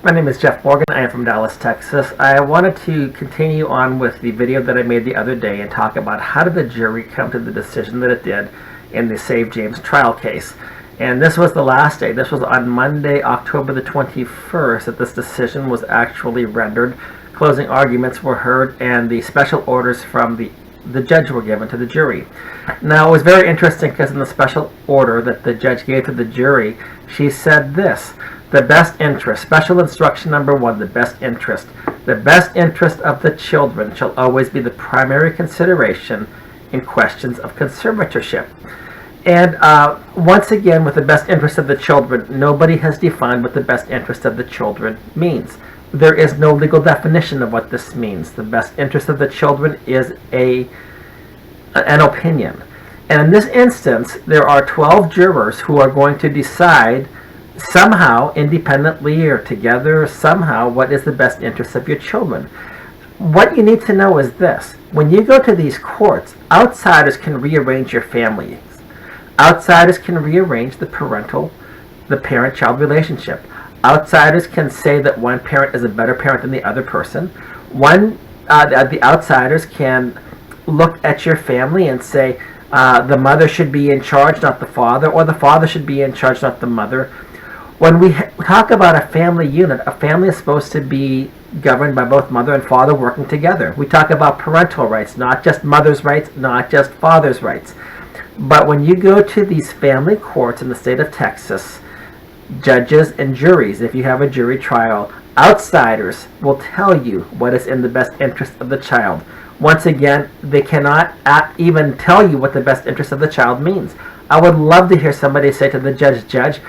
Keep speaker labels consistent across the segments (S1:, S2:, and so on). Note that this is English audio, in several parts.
S1: My name is Jeff Morgan. I am from Dallas, Texas. I wanted to continue on with the video that I made the other day and talk about how did the jury come to the decision that it did in the Save James trial case. And this was the last day. This was on Monday, October the 21st, that this decision was actually rendered. Closing arguments were heard and the special orders from the judge were given to the jury. Now, it was very interesting because in the special order that the judge gave to the jury, she said this: the best interest, special instruction number 1, the best interest. The best interest of the children shall always be the primary consideration in questions of conservatorship. And once again, with the best interest of the children, nobody has defined what the best interest of the children means. There is no legal definition of what this means. The best interest of the children is an opinion. And in this instance, there are 12 jurors who are going to decide somehow, independently or together, somehow, what is the best interest of your children. What you need to know is this: when you go to these courts, outsiders can rearrange your families. Outsiders can rearrange the parent-child relationship. Outsiders can say that one parent is a better parent than the other person. The outsiders can look at your family and say the mother should be in charge, not the father, or the father should be in charge, not the mother. When we talk about a family unit, a family is supposed to be governed by both mother and father working together. We talk about parental rights, not just mother's rights, not just father's rights. But when you go to these family courts in the state of Texas, judges and juries, if you have a jury trial, outsiders will tell you what is in the best interest of the child. Once again, they cannot even tell you what the best interest of the child means. I would love to hear somebody say to the judge,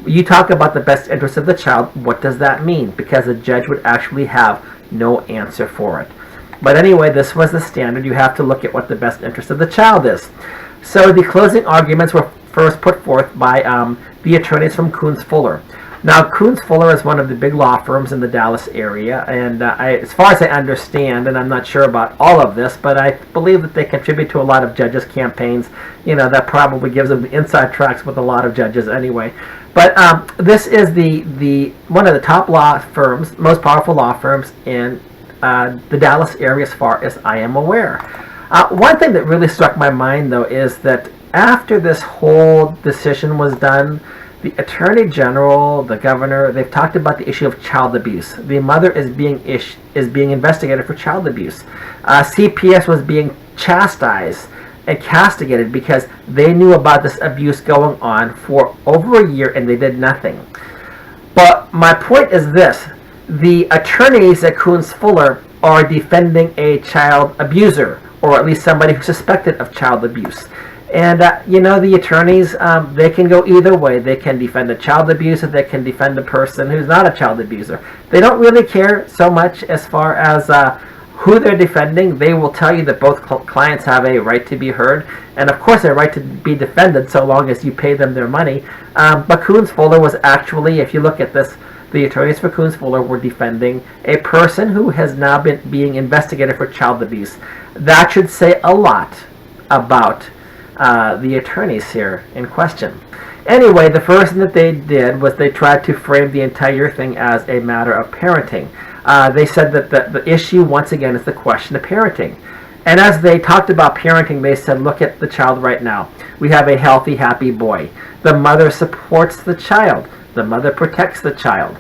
S1: you talk about the best interest of the child, what does that mean? Because the judge would actually have no answer for it. But anyway, this was the standard. You have to look at what the best interest of the child is. So the closing arguments were first put forth by the attorneys from KoonsFuller. Now, KoonsFuller is one of the big law firms in the Dallas area, and as far as I understand, and I'm not sure about all of this, but I believe that they contribute to a lot of judges' campaigns. You know, that probably gives them the inside tracks with a lot of judges anyway. But this is the one of the top law firms, most powerful law firms in the Dallas area as far as I am aware. One thing that really struck my mind, though, is that after this whole decision was done, the Attorney General, the governor, they've talked about the issue of child abuse. The mother is being investigated for child abuse. CPS was being chastised and castigated because they knew about this abuse going on for over a year and they did nothing. But my point is this: the attorneys at KoonsFuller are defending a child abuser, or at least somebody who's suspected of child abuse. And, the attorneys, they can go either way. They can defend a child abuser, they can defend a person who's not a child abuser. They don't really care so much as far as who they're defending. They will tell you that both clients have a right to be heard, and of course a right to be defended so long as you pay them their money. But KoonsFuller was actually, if you look at this, the attorneys for KoonsFuller were defending a person who has now been being investigated for child abuse. That should say a lot about the attorneys here in question. Anyway, the first thing that they did was they tried to frame the entire thing as a matter of parenting. They said that the issue, once again, is the question of parenting. And as they talked about parenting, they said, look at the child right now. We have a healthy, happy boy. The mother supports the child. The mother protects the child.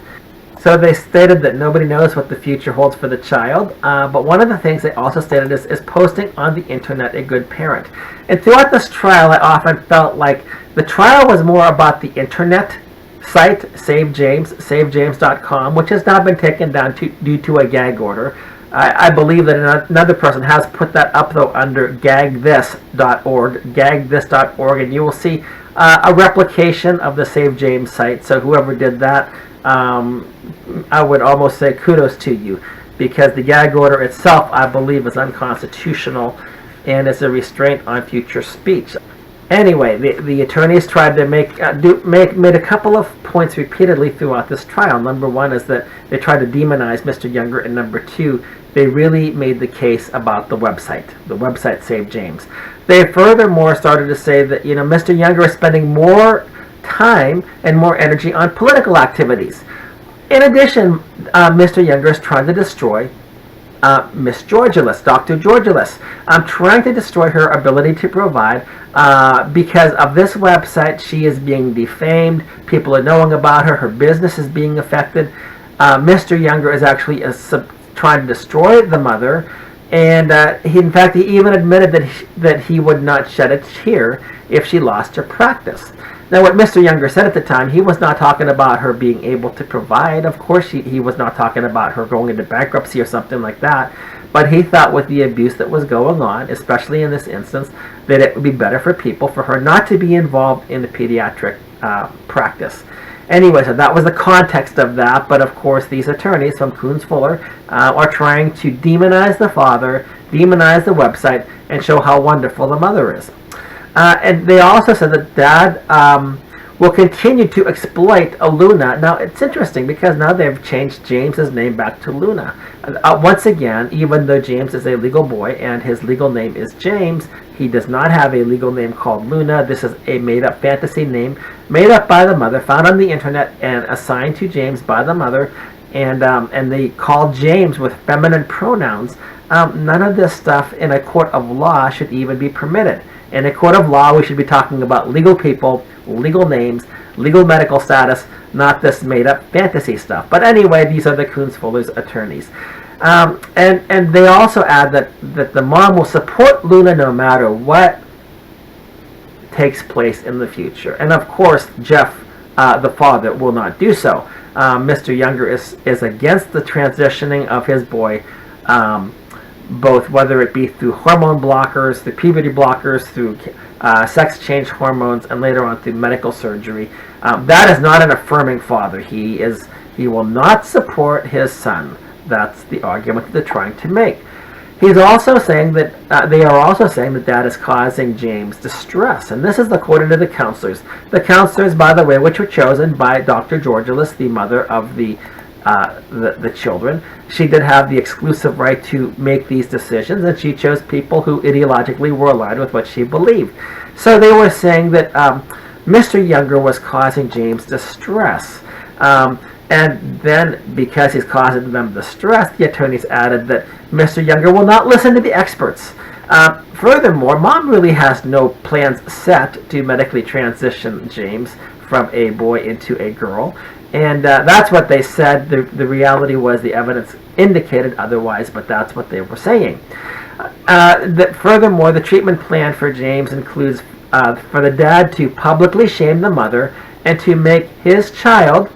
S1: So they stated that nobody knows what the future holds for the child, but one of the things they also stated is posting on the internet a good parent. And throughout this trial, I often felt like the trial was more about the internet site, Save James, SaveJames.com, which has now been taken down due to a gag order. I believe that another person has put that up, though, under gagthis.org, gagthis.org, and you will see a replication of the Save James site. So whoever did that, I would almost say kudos to you, because the gag order itself, I believe, is unconstitutional and is a restraint on future speech. Anyway, the attorneys tried to made a couple of points repeatedly throughout this trial. Number one is that they tried to demonize Mr. Younger, and number two, they really made the case about the website Save James. They furthermore started to say that Mr. Younger is spending more time and more energy on political activities. In addition, Mr. Younger is trying to destroy Miss Georgilis, Dr. Georgilis. I'm trying to destroy her ability to provide because of this website. She is being defamed. People are knowing about her. Her business is being affected. Mr. Younger is actually trying to destroy the mother, and in fact, he even admitted that he would not shed a tear if she lost her practice. Now, what Mr. Younger said at the time, he was not talking about her being able to provide. Of course, he was not talking about her going into bankruptcy or something like that. But he thought with the abuse that was going on, especially in this instance, that it would be better for her not to be involved in the pediatric practice. Anyway, so that was the context of that. But of course, these attorneys from KoonsFuller are trying to demonize the father, demonize the website, and show how wonderful the mother is. And they also said that Dad will continue to exploit Luna. Now, it's interesting because now they've changed James's name back to Luna. Once again, even though James is a legal boy and his legal name is James, he does not have a legal name called Luna. This is a made-up fantasy name made up by the mother, found on the internet, and assigned to James by the mother. And they call James with feminine pronouns. None of this stuff in a court of law should even be permitted. In a court of law, we should be talking about legal people, legal names, legal medical status, not this made-up fantasy stuff. But anyway, these are the KoonsFuller's attorneys. And they also add that the mom will support Luna no matter what takes place in the future. And of course, Jeff, the father, will not do so. Mr. Younger is against the transitioning of his boy, both whether it be through hormone blockers, through puberty blockers, through sex change hormones, and later on through medical surgery. That is not an affirming father. He will not support his son. That's the argument that they're trying to make. He's also saying that they are also saying that Dad is causing James distress, and this is according to the counselors. The counselors, by the way, which were chosen by Dr. Georgilis, the mother of the children. She did have the exclusive right to make these decisions, and she chose people who ideologically were aligned with what she believed. So they were saying that Mr. Younger was causing James distress. And then, because he's causing them distress, the attorneys added that Mr. Younger will not listen to the experts. Furthermore, Mom really has no plans set to medically transition James from a boy into a girl. And that's what they said. The reality was the evidence indicated otherwise, but that's what they were saying. Furthermore, the treatment plan for James includes for the dad to publicly shame the mother and to make his child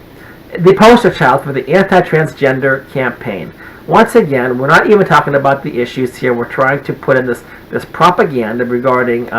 S1: the poster child for the anti-transgender campaign. Once again, we're not even talking about the issues here. We're trying to put in this propaganda regarding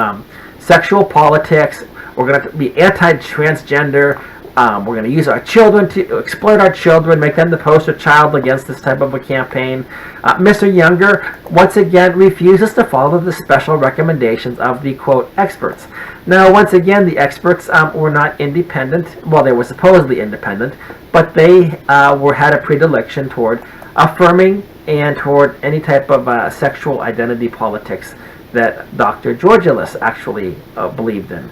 S1: sexual politics. We're going to be anti-transgender. We're going to use our children to exploit our children, make them the poster child against this type of a campaign. Mr. Younger, once again, refuses to follow the special recommendations of the, quote, experts. Now, once again, the experts were not independent. Well, they were supposedly independent, but they had a predilection toward affirming and toward any type of sexual identity politics that Dr. Georgilis actually believed in.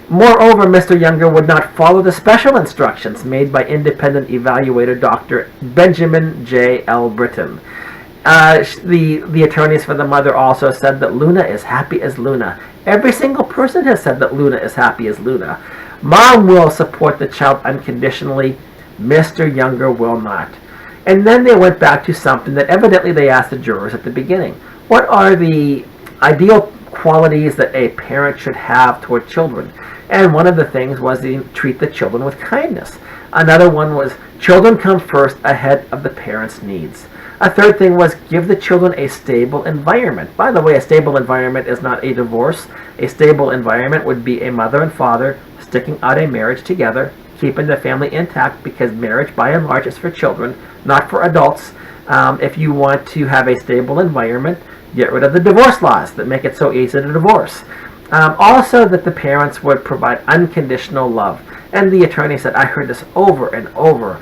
S1: Moreover, Mr. Younger would not follow the special instructions made by independent evaluator Dr. Benjamin J. L. Britton. The attorneys for the mother also said that Luna is happy as Luna. Every single person has said that Luna is happy as Luna. Mom will support the child unconditionally. Mr. Younger will not. And then they went back to something that evidently they asked the jurors at the beginning. What are the ideal qualities that a parent should have toward children? And one of the things was to treat the children with kindness. Another one was children come first ahead of the parents' needs. A third thing was give the children a stable environment. By the way, a stable environment is not a divorce. A stable environment would be a mother and father sticking out a marriage together, keeping the family intact, because marriage by and large is for children, not for adults. If you want to have a stable environment, get rid of the divorce laws that make it so easy to divorce. Also, that the parents would provide unconditional love. And the attorney said, I heard this over and over.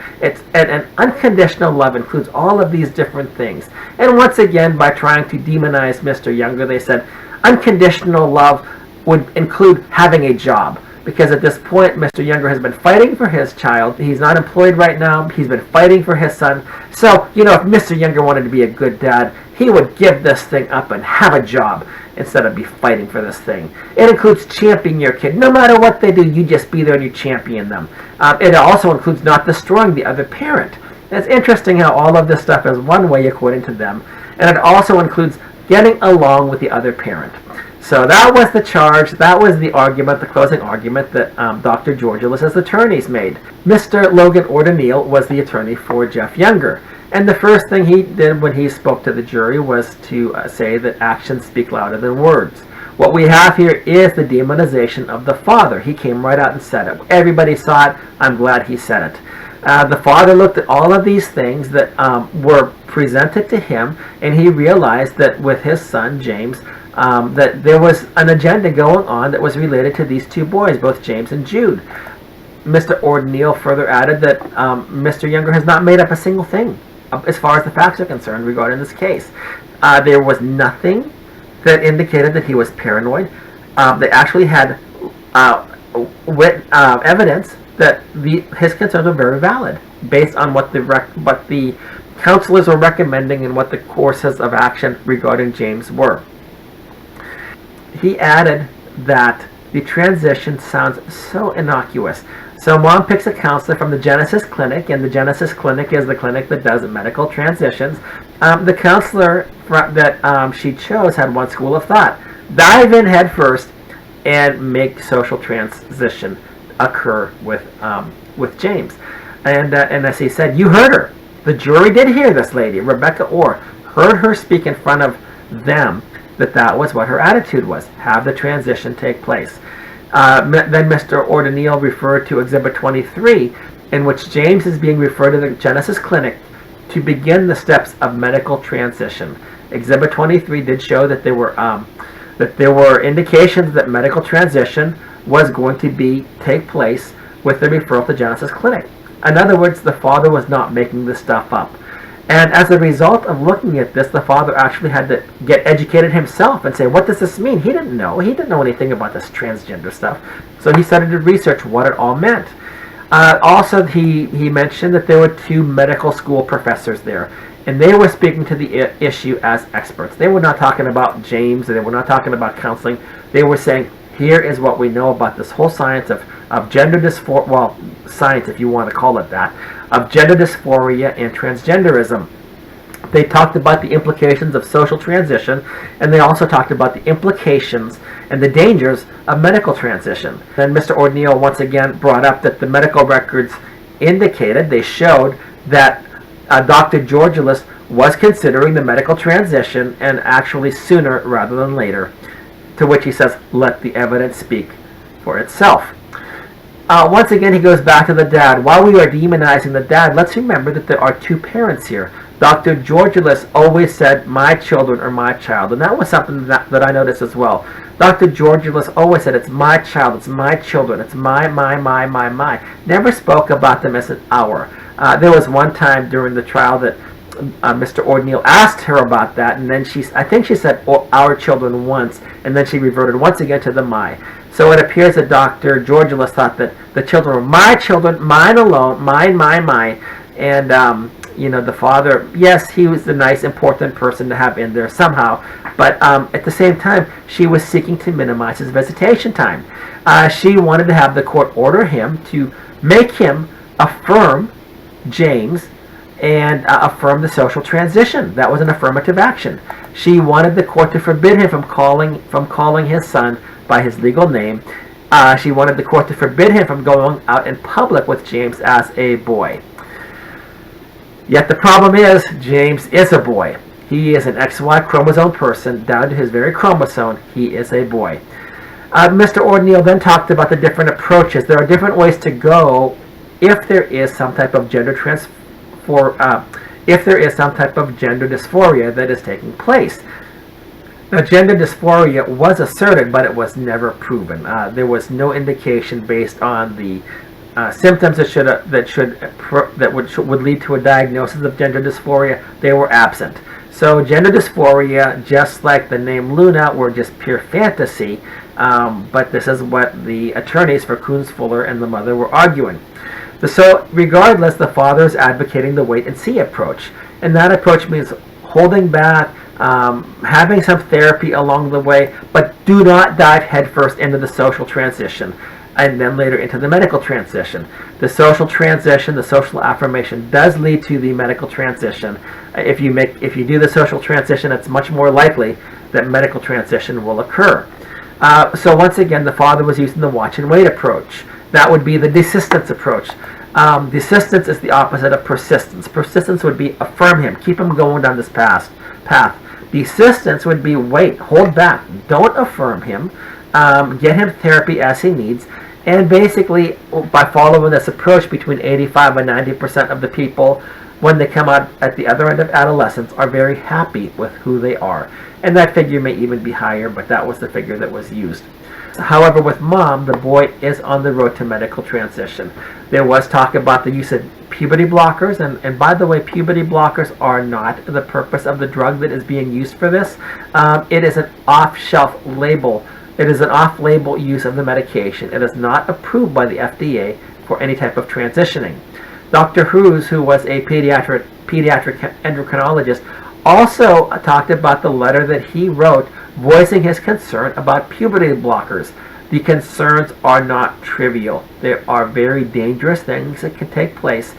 S1: And unconditional love includes all of these different things. And once again, by trying to demonize Mr. Younger, they said unconditional love would include having a job. because at this point Mr. Younger has been fighting for his child. He's not employed right now. He's been fighting for his son. So, if Mr. Younger wanted to be a good dad, he would give this thing up and have a job instead of be fighting for this thing. It includes championing your kid. No matter what they do, you just be there and you champion them. It also includes not destroying the other parent. It's interesting how all of this stuff is one way according to them, and it also includes getting along with the other parent. So that was the charge, that was the argument, the closing argument that Dr. Georgelis' attorneys made. Mr. Logan Ordeneal was the attorney for Jeff Younger. And the first thing he did when he spoke to the jury was to say that actions speak louder than words. What we have here is the demonization of the father. He came right out and said it. Everybody saw it. I'm glad he said it. The father looked at all of these things that were presented to him, and he realized that with his son, James, that there was an agenda going on that was related to these two boys, both James and Jude. Mr. Ordeneal further added that Mr. Younger has not made up a single thing as far as the facts are concerned regarding this case. There was nothing that indicated that he was paranoid. They actually had evidence that his concerns were very valid, based on what the counselors were recommending and what the courses of action regarding James were. He added that the transition sounds so innocuous. So mom picks a counselor from the Genesis Clinic, and the Genesis Clinic is the clinic that does medical transitions. The counselor that she chose had one school of thought: dive in head first and make social transition occur with James. And as he said, you heard her. The jury did hear this lady, Rebecca Orr, heard her speak in front of them that was what her attitude was: have the transition take place. Then Mr. Ordeneal referred to Exhibit 23, in which James is being referred to the Genesis Clinic to begin the steps of medical transition. Exhibit 23 did show that there were indications that medical transition was going to take place with the referral to Genesis Clinic. In other words, the father was not making this stuff up. And as a result of looking at this, the father actually had to get educated himself and say, what does this mean? He didn't know. He didn't know anything about this transgender stuff. So he started to research what it all meant. Also, he mentioned that there were two medical school professors there, and they were speaking to the issue as experts. They were not talking about James, and they were not talking about counseling. They were saying, here is what we know about this whole science of gender dysphoria, well, science if you want to call it that, of gender dysphoria and transgenderism. They talked about the implications of social transition, and they also talked about the implications and the dangers of medical transition. Then Mr. Ordeneal once again brought up that the medical records indicated, they showed that Dr. Georgelis was considering the medical transition, and actually sooner rather than later, to which he says, let the evidence speak for itself. Once again, he goes back to the dad. While we are demonizing the dad, let's remember that there are two parents here. Dr. Georgelis always said, my children are my child. And that was something that I noticed as well. Dr. Georgelis always said, it's my child, it's my children, it's my. Never spoke about them as an our. There was one time during the trial that Mr. Ordeneal asked her about that, and then I think she said our children once, and then she reverted once again to the my. So it appears that Dr. Georgelis thought that the children were my children, mine alone, mine. And, the father, yes, he was the nice, important person to have in there somehow. But at the same time, she was seeking to minimize his visitation time. She wanted to have the court order him to make him affirm James and affirm the social transition. That was an affirmative action. She wanted the court to forbid him from calling his son by his legal name. She wanted the court to forbid him from going out in public with James as a boy. Yet the problem is, James is a boy. He is an XY chromosome person, down to his very chromosome. He is a boy. Mr. Ordeneal then talked about the different approaches. There are different ways to go if there is some type of gender dysphoria that is taking place. Now, gender dysphoria was asserted, but it was never proven. There was no indication based on the symptoms that would lead to a diagnosis of gender dysphoria. They were absent. So gender dysphoria, just like the name Luna, were just pure fantasy. But this is what the attorneys for KoonsFuller and the mother were arguing. So regardless, the father is advocating the wait and see approach. And that approach means holding back, having some therapy along the way, but do not dive headfirst into the social transition and then later into the medical transition. The social transition, the social affirmation does lead to the medical transition. If you do the social transition, it's much more likely that medical transition will occur. So once again, the father was using the watch and wait approach. That would be the desistance approach. Desistance is the opposite of persistence. Persistence would be affirm him, keep him going down this path. Desistance would be wait, hold back, don't affirm him, get him therapy as he needs, and basically by following this approach, between 85 and 90% of the people, when they come out at the other end of adolescence, are very happy with who they are. And that figure may even be higher, but that was the figure that was used. However, with mom, the boy is on the road to medical transition. There was talk about the use of puberty blockers, and by the way, puberty blockers are not the purpose of the drug that is being used for this. It is an off-shelf label. It is an off-label use of the medication. It is not approved by the FDA for any type of transitioning. Dr. Hughes, who was a pediatric endocrinologist, also talked about the letter that he wrote voicing his concern about puberty blockers. The concerns are not trivial. There are very dangerous things that can take place,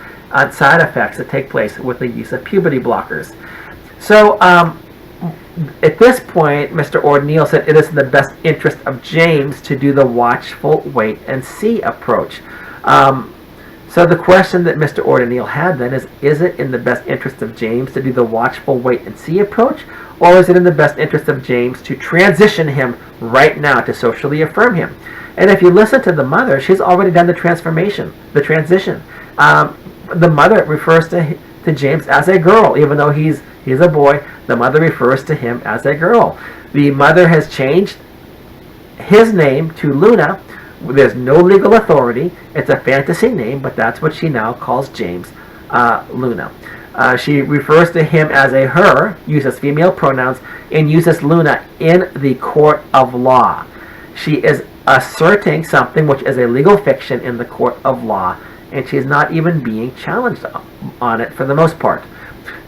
S1: side effects that take place with the use of puberty blockers. So at this point, Mr. Ordeneal said it is in the best interest of James to do the watchful wait and see approach. So the question that Mr. Ordeneal had then is it in the best interest of James to do the watchful wait and see approach, or is it in the best interest of James to transition him right now, to socially affirm him? And if you listen to the mother, she's already done the transition. The mother refers to James as a girl, even though he's a boy. The mother refers to him as a girl. The mother has changed his name to Luna. There's no legal authority. It's a fantasy name, but that's what she now calls James, Luna. She refers to him as a her, uses female pronouns, and uses Luna in the court of law. She is asserting something which is a legal fiction in the court of law, and she's not even being challenged on it for the most part.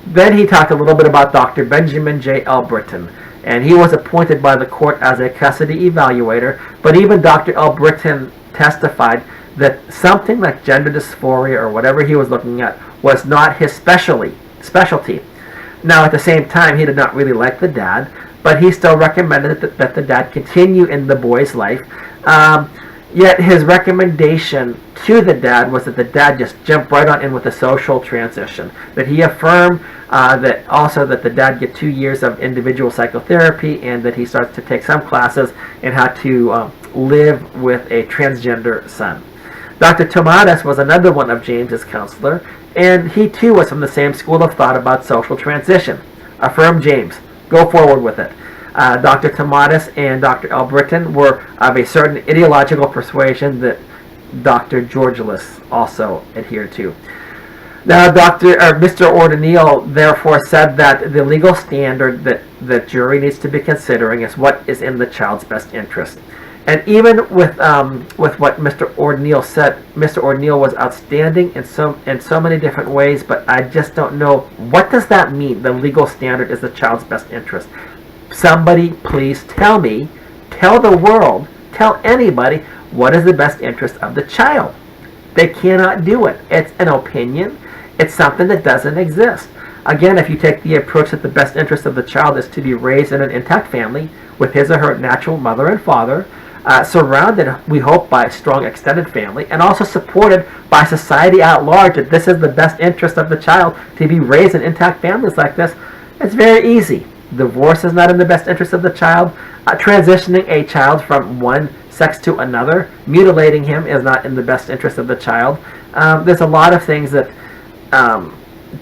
S1: Then he talked a little bit about Dr. Benjamin J. L. Britton, and he was appointed by the court as a custody evaluator, but even Dr. L. Britton testified that something like gender dysphoria or whatever he was looking at was not his specialty. Now, at the same time, he did not really like the dad, but he still recommended that the dad continue in the boy's life. Yet his recommendation to the dad was that the dad just jump right on in with the social transition. That he affirmed that the dad get 2 years of individual psychotherapy, and that he starts to take some classes in how to live with a transgender son. Dr. Tomatis was another one of James's counselor, and he too was from the same school of thought about social transition. Affirm James. Go forward with it. Dr. Tomatis and Dr. L. Britton were of a certain ideological persuasion that Dr. Georgelis also adhered to. Now, Mr. Ordeneal therefore said that the legal standard that the jury needs to be considering is what is in the child's best interest. And even with what Mr. Ordeneal said, Mr. Ordeneal was outstanding in so many different ways, but I just don't know, what does that mean? The legal standard is the child's best interest. Somebody please tell me, tell the world, tell anybody, what is the best interest of the child? They cannot do it. It's an opinion. It's something that doesn't exist. Again, if you take the approach that the best interest of the child is to be raised in an intact family with his or her natural mother and father, surrounded, we hope, by a strong extended family, and also supported by society at large, that this is the best interest of the child to be raised in intact families like this, it's very easy. Divorce is not in the best interest of the child. Transitioning a child from one sex to another, mutilating him, is not in the best interest of the child. There's a lot of things that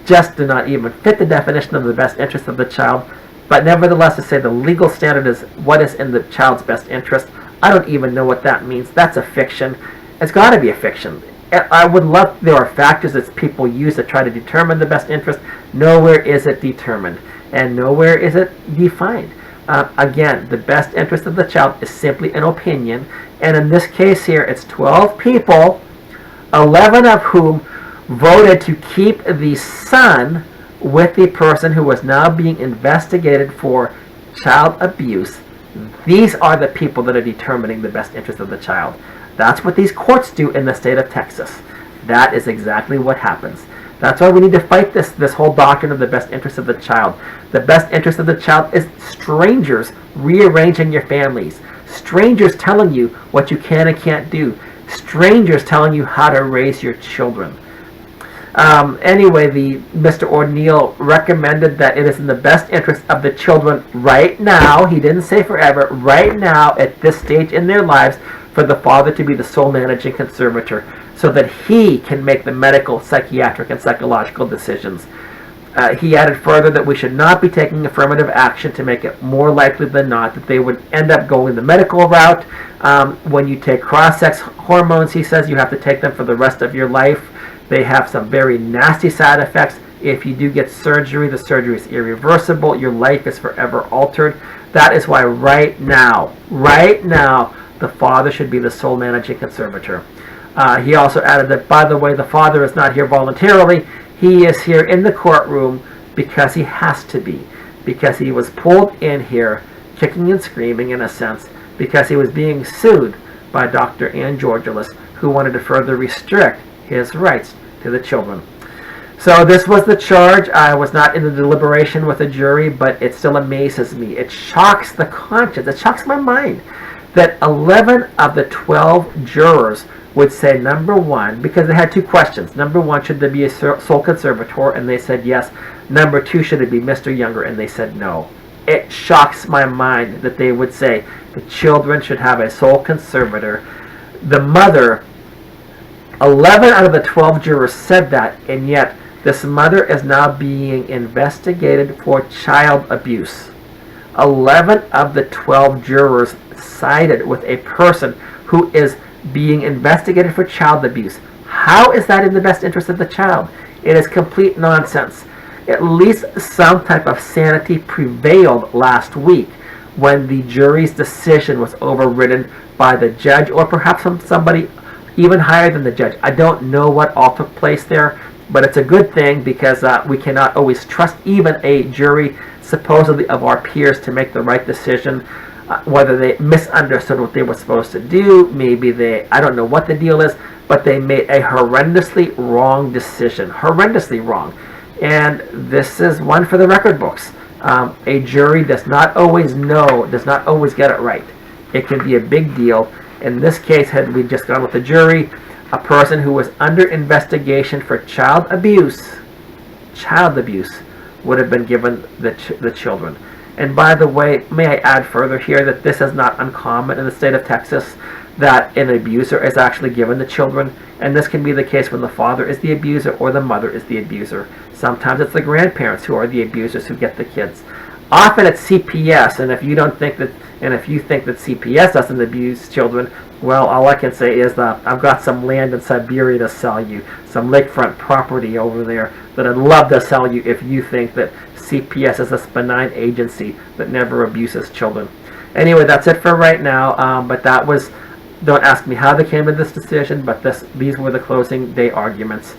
S1: just do not even fit the definition of the best interest of the child. But nevertheless, to say the legal standard is what is in the child's best interest, I don't even know what that means. That's a fiction. It's got to be a fiction. I would love, there are factors that people use to try to determine the best interest. Nowhere is it determined, and nowhere is it defined. Again, the best interest of the child is simply an opinion, and in this case here, it's 12 people, 11 of whom voted to keep the son with the person who was now being investigated for child abuse. These are the people that are determining the best interest of the child. That's what these courts do in the state of Texas. That is exactly what happens. That's why we need to fight this whole doctrine of the best interest of the child. The best interest of the child is strangers rearranging your families. Strangers telling you what you can and can't do. Strangers telling you how to raise your children. Anyway, Mr. Ordeneal recommended that it is in the best interest of the children right now, he didn't say forever, right now at this stage in their lives, for the father to be the sole managing conservator so that he can make the medical, psychiatric, and psychological decisions. He added further that we should not be taking affirmative action to make it more likely than not that they would end up going the medical route. When you take cross-sex hormones, he says you have to take them for the rest of your life. They have some very nasty side effects. If you do get surgery, the surgery is irreversible. Your life is forever altered. That is why right now, the father should be the sole managing conservator. He also added that, by the way, the father is not here voluntarily. He is here in the courtroom because he has to be. Because he was pulled in here, kicking and screaming in a sense, because he was being sued by Dr. Ann Georgelis, who wanted to further restrict his rights to the children. So this was the charge. I was not in the deliberation with the jury, but it still amazes me. It shocks the conscience. It shocks my mind that 11 of the 12 jurors would say, number one, because they had two questions. Number one, should there be a sole conservator? And they said yes. Number two, should it be Mr. Younger? And they said no. It shocks my mind that they would say the children should have a sole conservator. The mother, 11 out of the 12 jurors said that, and yet this mother is now being investigated for child abuse. 11 of the 12 jurors sided with a person who is being investigated for child abuse. How is that in the best interest of the child? It is complete nonsense. At least some type of sanity prevailed last week when the jury's decision was overridden by the judge, or perhaps somebody even higher than the judge. I don't know what all took place there, but it's a good thing because we cannot always trust even a jury supposedly of our peers to make the right decision, whether they misunderstood what they were supposed to do. Maybe I don't know what the deal is, but they made a horrendously wrong decision. Horrendously wrong. And this is one for the record books. A jury does not always get it right. It can be a big deal. In this case, had we just gone with the jury, a person who was under investigation for child abuse would have been given the children. And by the way, may I add further here that this is not uncommon in the state of Texas, that an abuser is actually given the children, and this can be the case when the father is the abuser or the mother is the abuser. Sometimes it's the grandparents who are the abusers who get the kids. Often it's CPS, and if you think that CPS doesn't abuse children, well, all I can say is that I've got some land in Siberia to sell you, some lakefront property over there that I'd love to sell you if you think that CPS is a benign agency that never abuses children. Anyway, that's it for right now, but that was, don't ask me how they came to this decision, but these were the closing day arguments.